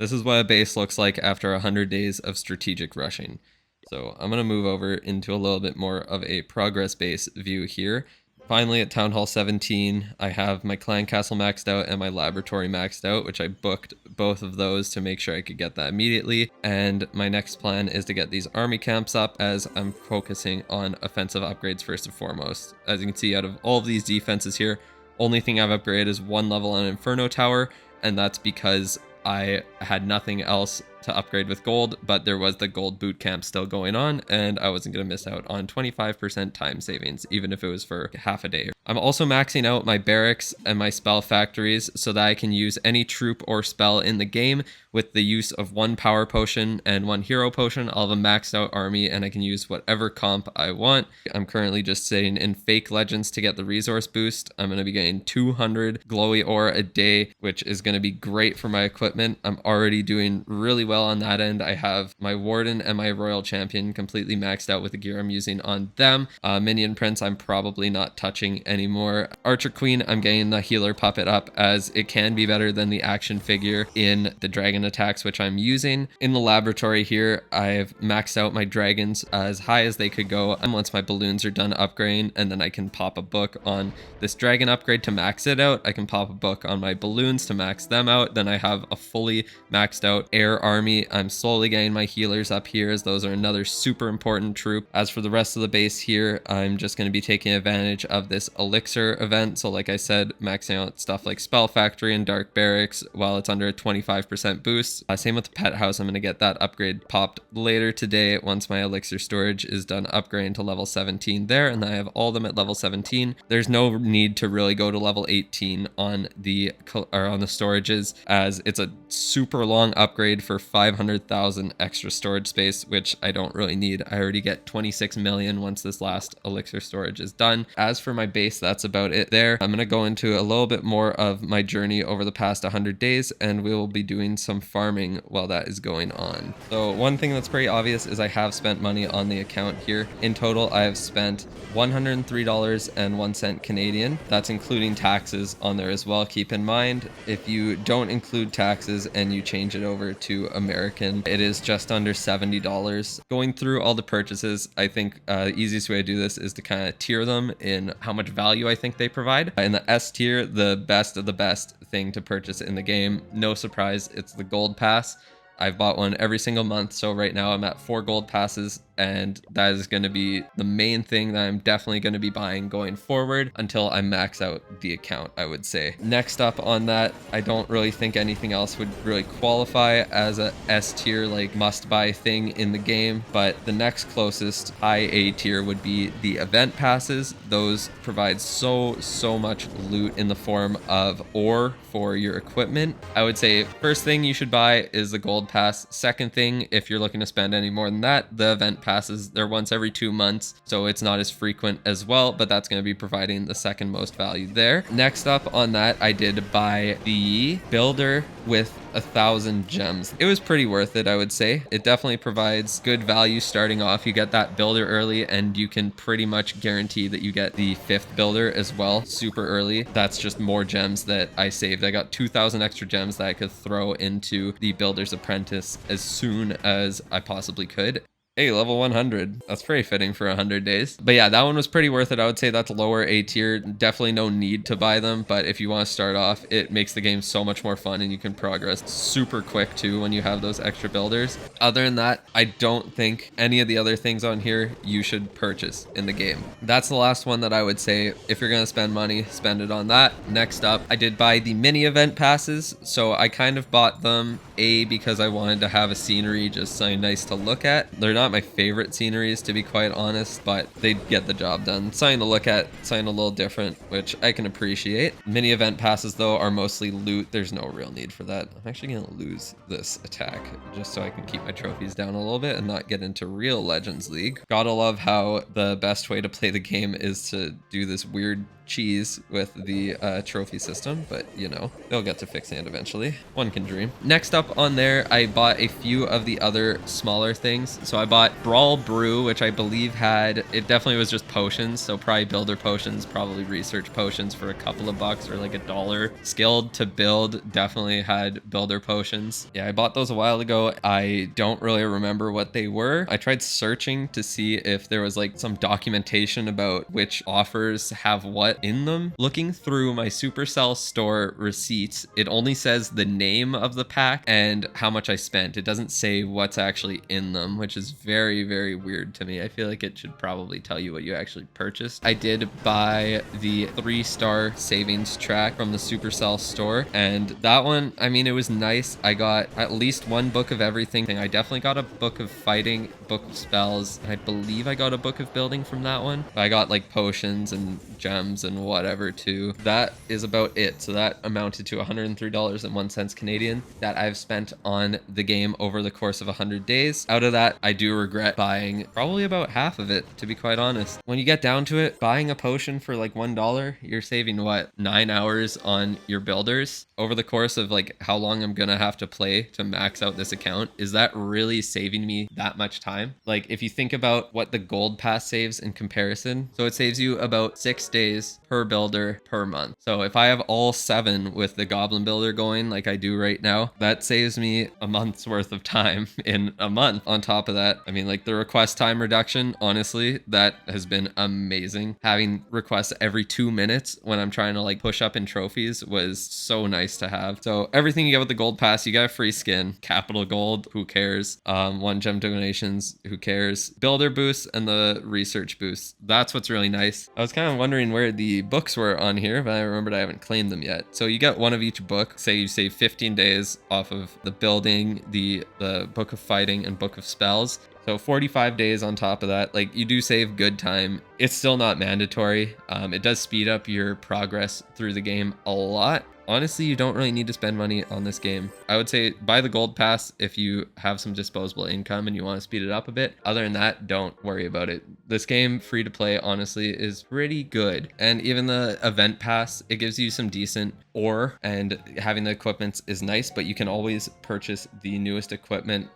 This is what a base looks like after 100 days of strategic rushing. So I'm going to move over into a little bit more of a progress base view here. Finally, at Town Hall 17, I have my clan castle maxed out and my laboratory maxed out, which I booked both of those to make sure I could get that immediately. And my next plan is to get these army camps up, as I'm focusing on offensive upgrades first and foremost. As you can see, out of all of these defenses here, only thing I've upgraded is one level on Inferno Tower, and that's because I had nothing else to upgrade with gold, but there was the gold boot camp still going on, and I wasn't going to miss out on 25% time savings, even if it was for half a day. I'm also maxing out my barracks and my spell factories so that I can use any troop or spell in the game with the use of one power potion and one hero potion. I'll have a maxed out army and I can use whatever comp I want. I'm currently just sitting in fake legends to get the resource boost. I'm going to be getting 200 glowy ore a day, which is going to be great for my equipment. I'm already doing really well on that end. I have my warden and my royal champion completely maxed out with the gear I'm using on them. Minion prince I'm probably not touching anymore. Archer queen, I'm getting the healer puppet up, as it can be better than the action figure in the dragon attacks, which I'm using. In the laboratory here, I've maxed out my dragons as high as they could go, and once my balloons are done upgrading, and then I can pop a book on this dragon upgrade to max it out. I can pop a book on my balloons to max them out. Then I have a fully maxed out air army. I'm slowly getting my healers up here, as those are another super important troop. As for the rest of the base here, I'm just going to be taking advantage of this elixir event. So like I said, maxing out stuff like spell factory and dark barracks while it's under a 25% boost. Same with the pet house. I'm going to get that upgrade popped later today once my elixir storage is done upgrading to level 17 there, and I have all of them at level 17. There's no need to really go to level 18 on the storages, as it's a super long upgrade for 500,000 extra storage space, which I don't really need. I already get 26 million once this last elixir storage is done. As for my base, that's about it there. I'm going to go into a little bit more of my journey over the past 100 days, and we will be doing some farming while that is going on. So one thing that's pretty obvious is I have spent money on the account here. In total, I have spent $103.01 Canadian. That's including taxes on there as well. Keep in mind, if you don't include taxes and you change it over to American, it is just under $70. Going through all the purchases, I think the easiest way to do this is to kind of tier them in how much value I think they provide. In the S tier, the best of the best thing to purchase in the game, no surprise, it's the gold pass. I've bought one every single month, so right now I'm at 4 gold passes, and that is going to be the main thing that I'm definitely going to be buying going forward until I max out the account, I would say. Next up on that, I don't really think anything else would really qualify as a S tier like must buy thing in the game, but the next closest high A tier would be the event passes. Those provide so much loot in the form of ore for your equipment. I would say first thing you should buy is the gold pass. Second thing, if you're looking to spend any more than that, the event passes. They're once every 2 months, so it's not as frequent as well, but that's going to be providing the second most value there. Next up on that, I did buy the builder with 1,000 gems. It was pretty worth it, I would say. It definitely provides good value starting off. You get that builder early, and you can pretty much guarantee that you get the 5th builder as well super early. That's just more gems that I saved. I got 2,000 extra gems that I could throw into the builder's apprentice as soon as I possibly could. Hey, level 100. That's pretty fitting for 100 days. But yeah, that one was pretty worth it. I would say that's lower A tier. Definitely no need to buy them, but if you want to start off, it makes the game so much more fun, and you can progress super quick too when you have those extra builders. Other than that, I don't think any of the other things on here you should purchase in the game. That's the last one that I would say, if you're going to spend money, spend it on that. Next up, I did buy the mini event passes. So I kind of bought them because I wanted to have a scenery just so nice to look at. They're not my favorite sceneries, to be quite honest, but they get the job done. Something to look at, something a little different, which I can appreciate. Mini event passes though are mostly loot. There's no real need for that. I'm actually gonna lose this attack just so I can keep my trophies down a little bit and not get into real Legends League. Gotta love how the best way to play the game is to do this weird cheese with the trophy system, but you know, they'll get to fixing it eventually. One can dream. Next up on there, I bought a few of the other smaller things. So I bought Brawl Brew, which I believe had, it definitely was just potions, so probably builder potions, probably research potions for a couple of bucks or like $1. Skilled to build definitely had builder potions. Yeah, I bought those a while ago. I don't really remember what they were. I tried searching to see if there was like some documentation about which offers have what in them. Looking through my Supercell store receipts, it only says the name of the pack and how much I spent. It doesn't say what's actually in them, which is very, very weird to me. I feel like it should probably tell you what you actually purchased. I did buy the 3-star savings track from the Supercell store, and that one, I mean, it was nice. I got at least one book of everything. I definitely got a book of fighting, book of spells, and I believe I got a book of building from that one. I got like potions and gems and whatever too. That is about it. So that amounted to $103.01 Canadian that I've spent on the game over the course of 100 days. Out of that, I do regret buying probably about half of it, to be quite honest. When you get down to it, buying a potion for like $1, you're saving what, 9 hours on your builders over the course of like how long I'm gonna have to play to max out this account. Is that really saving me that much time? Like if you think about what the gold pass saves in comparison, so it saves you about 6 days per builder per month. So if I have all 7 with the goblin builder going like I do right now, that saves me a month's worth of time in a month. On top of that, I mean, like the request time reduction, honestly, that has been amazing. Having requests every 2 minutes when I'm trying to like push up in trophies was so nice to have. So everything you get with the gold pass, you got a free skin, capital gold, who cares? 1 gem donations, who cares? Builder boosts and the research boosts. That's what's really nice. I was kind of wondering where the books were on here, but I remembered I haven't claimed them yet. So you get one of each book. Say you save 15 days off of the building, the book of fighting, and book of spells. So 45 days on top of that. Like, you do save good time. It's still not mandatory. It does speed up your progress through the game a lot. Honestly, you don't really need to spend money on this game. I would say buy the gold pass if you have some disposable income and you want to speed it up a bit. Other than that, don't worry about it. This game, free to play, honestly, is pretty good. And even the event pass, it gives you some decent ore, and having the equipments is nice, but you can always purchase the newest equipment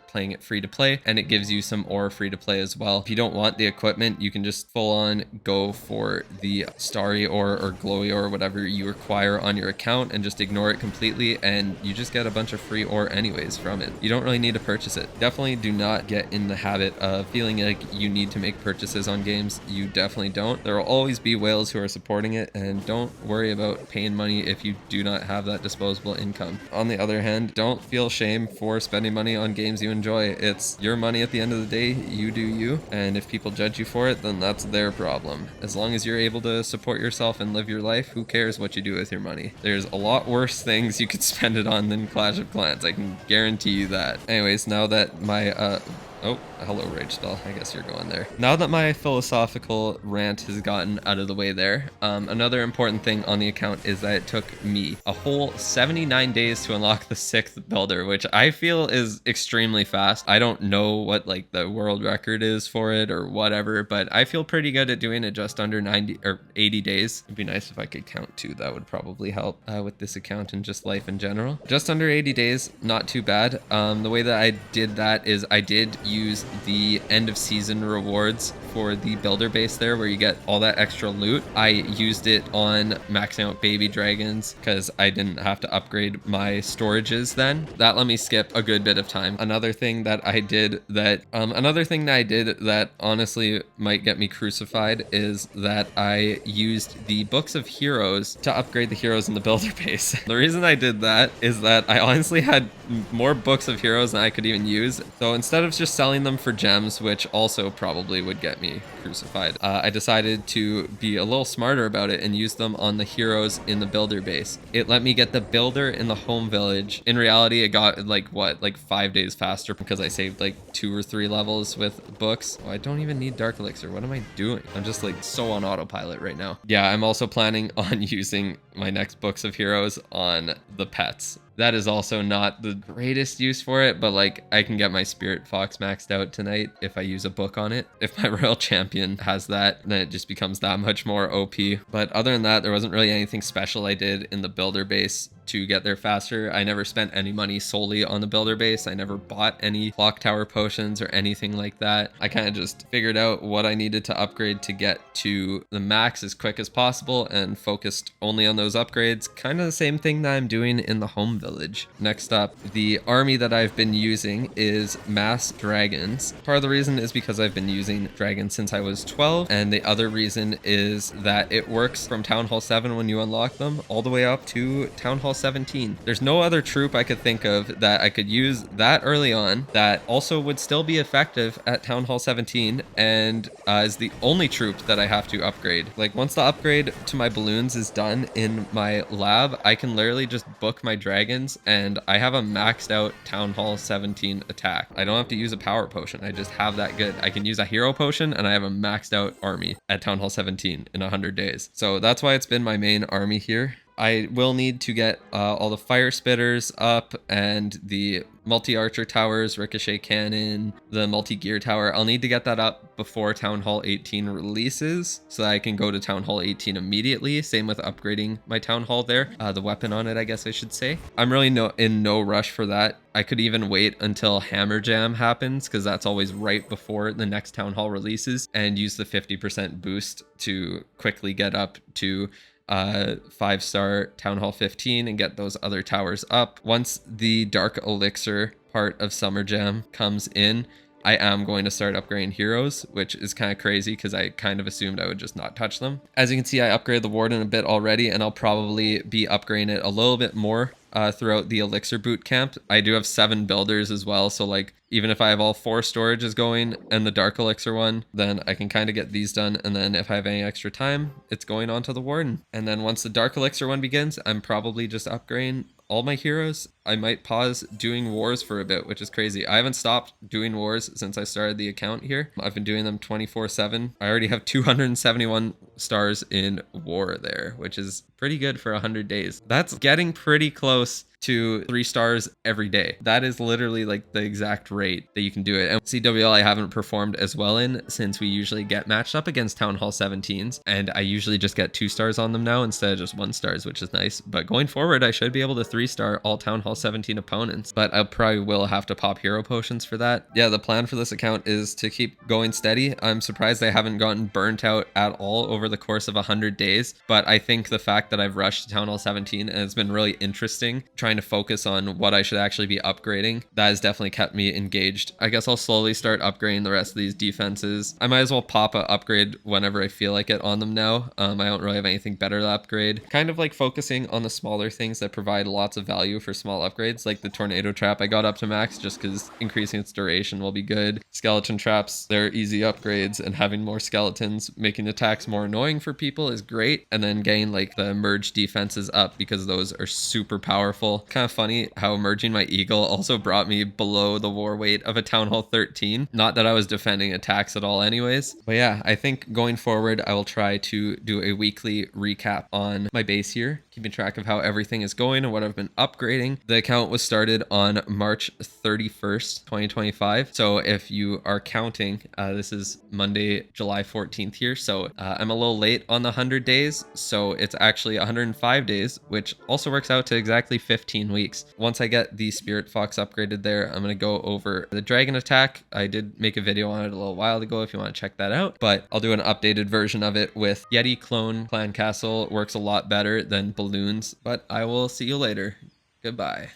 playing it free to play, and it gives you some ore free to play as well. If you don't want the equipment, you can just full on go for the starry ore or glowy ore, whatever you require on your account, and just ignore it completely, and you just get a bunch of free ore anyways from it. You don't really need to purchase it. Definitely do not get in the habit of feeling like you need to make purchases on games. You definitely don't. There will always be whales who are supporting it, and don't worry about paying money if you do not have that disposable income. On the other hand, don't feel shame for spending money on games you enjoy. It's your money at the end of the day. You do you, and if people judge you for it, then that's their problem. As long as you're able to support yourself and live your life, who cares what you do with your money? There's a lot worse things you could spend it on than Clash of Clans, I can guarantee you that. Anyways, now that my oh, hello Rage Doll, I guess you're going there. Now that my philosophical rant has gotten out of the way there, another important thing on the account is that it took me a whole 79 days to unlock the 6th builder, which I feel is extremely fast. I don't know what like the world record is for it or whatever, but I feel pretty good at doing it just under 90 or 80 days. It'd be nice if I could count too. That would probably help with this account and just life in general. Just under 80 days, not too bad. The way that I did that is I did use the end of season rewards for the builder base there, where you get all that extra loot. I used it on maxing out baby dragons because I didn't have to upgrade my storages then. That let me skip a good bit of time. Another thing that I did that honestly might get me crucified is that I used the books of heroes to upgrade the heroes in the builder base. The reason I did that is that I honestly had more books of heroes than I could even use. So instead of just selling them for gems, which also probably would get me crucified, I decided to be a little smarter about it and use them on the heroes in the builder base. It let me get the builder in the home village. In reality, it got like 5 days faster because I saved like 2 or 3 levels with books. Oh, I don't even need dark elixir. What am I doing? I'm just like so on autopilot right now. Yeah, I'm also planning on using my next books of heroes on the pets. That is also not the greatest use for it, but like I can get my Spirit Fox maxed out tonight if I use a book on it. If my Royal Champion has that, then it just becomes that much more OP. But other than that, there wasn't really anything special I did in the builder base to get there faster. I never spent any money solely on the builder base. I never bought any clock tower potions or anything like that. I kind of just figured out what I needed to upgrade to get to the max as quick as possible and focused only on those upgrades. Kind of the same thing that I'm doing in the home village. Next up, the army that I've been using is mass dragons. Part of the reason is because I've been using dragons since I was 12, and the other reason is that it works from Town Hall 7 when you unlock them all the way up to Town Hall 17. There's no other troop I could think of that I could use that early on that also would still be effective at Town Hall 17, and is the only troop that I have to upgrade. Like once the upgrade to my balloons is done in my lab, I can literally just book my dragons and I have a maxed out Town Hall 17 attack. I don't have to use a power potion. I just have that good. I can use a hero potion and I have a maxed out army at Town Hall 17 in 100 days. So that's why it's been my main army here. I will need to get all the fire spitters up and the multi-archer towers, ricochet cannon, the multi-gear tower. I'll need to get that up before Town Hall 18 releases so that I can go to Town Hall 18 immediately. Same with upgrading my Town Hall there. The weapon on it, I guess I should say. I'm really in no rush for that. I could even wait until Hammer Jam happens because that's always right before the next Town Hall releases, and use the 50% boost to quickly get up to 5-star Town Hall 15 and get those other towers up. Once the Dark Elixir part of Summer Jam comes in, I am going to start upgrading heroes, which is kind of crazy because I kind of assumed I would just not touch them. As you can see, I upgraded the Warden a bit already, and I'll probably be upgrading it a little bit more throughout the Elixir boot camp. I do have 7 builders as well, so like even if I have all 4 storages going and the Dark Elixir one, then I can kind of get these done, and then if I have any extra time, it's going on to the Warden. And then once the Dark Elixir one begins, I'm probably just upgrading all my heroes. I might pause doing wars for a bit, which is crazy. I haven't stopped doing wars since I started the account here. I've been doing them 24/7. I already have 271 stars in war there, which is pretty good for 100 days. That's getting pretty close to 3 stars every day. That is literally like the exact rate that you can do it. And CWL I haven't performed as well in, since we usually get matched up against Town Hall 17s, and I usually just get 2 stars on them now instead of just 1 stars, which is nice. But going forward, I should be able to 3-star all Town Hall 17 opponents, but I probably will have to pop hero potions for that. Yeah, the plan for this account is to keep going steady. I'm surprised I haven't gotten burnt out at all over the course of 100 days, but I think the fact that I've rushed to Town Hall 17 and it's been really interesting trying to focus on what I should actually be upgrading, that has definitely kept me engaged. I guess I'll slowly start upgrading the rest of these defenses. I might as well pop a upgrade whenever I feel like it on them now. I don't really have anything better to upgrade. Kind of like focusing on the smaller things that provide lots of value for small upgrades, like the tornado trap I got up to max just because increasing its duration will be good. Skeleton traps, they're easy upgrades, and having more skeletons making attacks more annoying for people is great. And then getting like the merge defenses up because those are super powerful. Kind of funny how merging my eagle also brought me below the war weight of a Town Hall 13. Not that I was defending attacks at all anyways. But yeah, I think going forward, I will try to do a weekly recap on my base here, keeping track of how everything is going and what I've been upgrading. The account was started on March 31st, 2025. So if you are counting, this is Monday, July 14th here. So I'm a little late on the 100 days. So it's actually 105 days, which also works out to exactly 15 weeks. Once I get the Spirit Fox upgraded there, I'm going to go over the dragon attack. I did make a video on it a little while ago if you want to check that out, but I'll do an updated version of it with Yeti Clone Clan Castle. Works a lot better than balloons, but I will see you later. Goodbye.